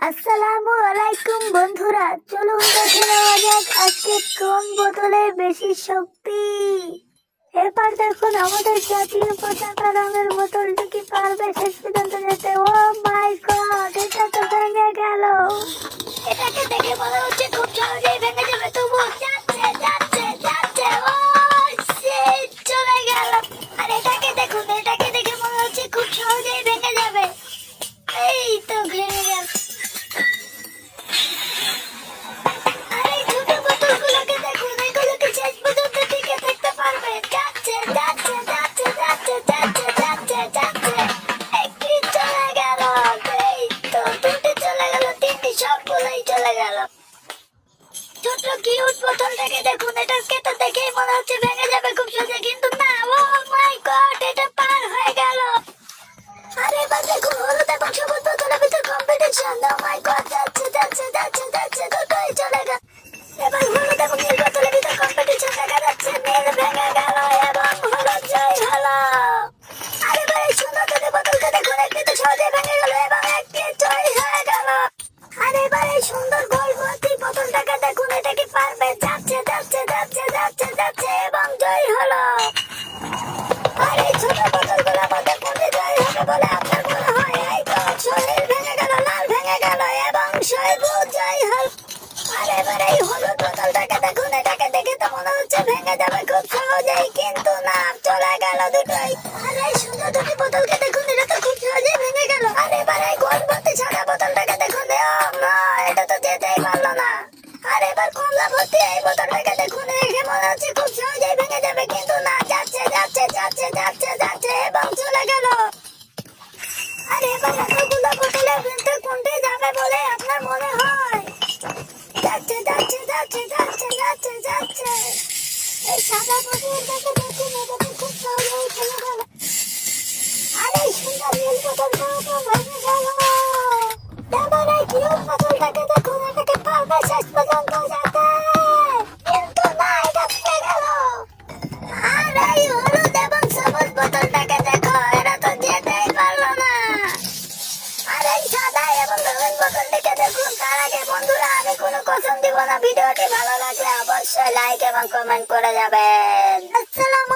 আসসালামু আলাইকুম বন্ধুরা, চলুন দেখে নেওয়া যাক আজকে কোন বোতলে বেশি শক্তি। এবার দেখুন আমাদের জাতীয় পতাকা রঙের বোতলটি কি পারবে শেষ পর্যন্ত যেতে। ও মাই গড, এটা তো ভেঙে গেল। এটাকে দেখে মনে হচ্ছে খুব সহজেই ভেঙে যাবে, তবুও যাচ্ছে যাচ্ছে যাচ্ছে। ও শিট, চলে গেল। আর এটাকে দেখুন, এটাকে দেখে মনে হচ্ছে খুব সহজেই ভেঙে যাবে। এই তো ভেঙে গেল। আরে ছোট বোতলগুলোকে দেখুন, এগুলোকে শেষ পর্যন্ত টিকে থাকতে পারবে। যাচ্ছে যাচ্ছে যাচ্ছে যাচ্ছে যাচ্ছে যাচ্ছে যাচ্ছে। একটি চলে গেল। এই তো দুটি চলে গেল, তিনটি সবগুলোই চলে গেল। ছোট কিউট বোতলটাকে দেখুন, এটাকে তো দেখেই মনে হচ্ছে ভেঙে যাবে খুব সহজে, কিন্তু না। ও মাই গড, এটা পার হয়ে গেল। আরে এবার দেখুন হলুদ এবং সবুজ বোতলের ভিতর কম্পিটিশন। ও মাই গড, যাচ্ছে যাচ্ছে যাচ্ছে যাচ্ছে, দুটোই চলে গেল। এবার হলুদ এবং নীল বোতলের ভিতর কম্পিটিশন দেখা যাচ্ছে। নীল ভেঙে গেল এবং হলুদ জয় হলো। আরে ভাই, এই সুন্দর দুটি বোতলকে দেখুন, একটি তো সহজেই ভেঙে গেল এবং একটি জয় হয়ে গেল। আরে ভাই, এই সুন্দর গোল ভর্তি বোতলটাকে দেখুন, এটা কি পারবে? যাচ্ছে যাচ্ছে যাচ্ছে যাচ্ছে যাচ্ছে এবং জয় হলো। আর এই ছোট বোতলগুলোর মধ্যে কোনটি জয় হবে বলে আপনার মনে হয়? এই তো শরীর ভেঙে গেল, লাল ভেঙে গেল এবং সবুজ জয় হল। আর এবার এই হলুদ বোতলটাকে দেখুন, এটাকে দেখে তো মনে হচ্ছে ভেঙে যাবে খুব সহজেই, কিন্তু না, চলে গেল দুটোই। আর এই সুন্দর দুটি বোতলকে দেখুন, এটা তো খুব সহজেই ভেঙে গেল। আর এবার এই গোল ভর্তি সাদা বোতলটাকে দেখুন, এটা তো যেতেই পারলো না। আর এবার কমলা ভর্তি এই বোতলটাকে দেখুন, দেখে মনে হচ্ছে খুব সহজেই ভেঙে যাবে, কিন্তু না, যাচ্ছে যাচ্ছে যাচ্ছে যাচ্ছে যাচ্ছে এবং চলে গেল। আর এবার এতগুলো বোতলের মধ্যে কোনটি যাবে বলে আপনার মনে হয়? যাচ্ছে যাচ্ছে যাচ্ছে যাচ্ছে যাচ্ছে যাচ্ছে। এই সাদা বোতলটাকে দেখুন, এটা তো খুব সহজেই চলে গেল। আর এই সুন্দর নীল বোতলটাও তো ভেঙে গেল। এবার এই কিউট বোতলটাকে দেখুন, এটাকে পারবে শেষ পর্যন্ত যেতে, কিন্তু না, এটা ভেঙে গেল। আর এই হলুদ এবং সবুজ বোতলটাকে দেখো, এরা তো যেতেই পারলো না। আর এই সাদা এবং রঙিন বোতলটিকে দেখুন। তার আগে বন্ধুরা, আমি কোনো কসম দিব না, ভিডিওটি ভালো লাগলে অবশ্যই লাইক এবং কমেন্ট করে যাবেন। আসসালামু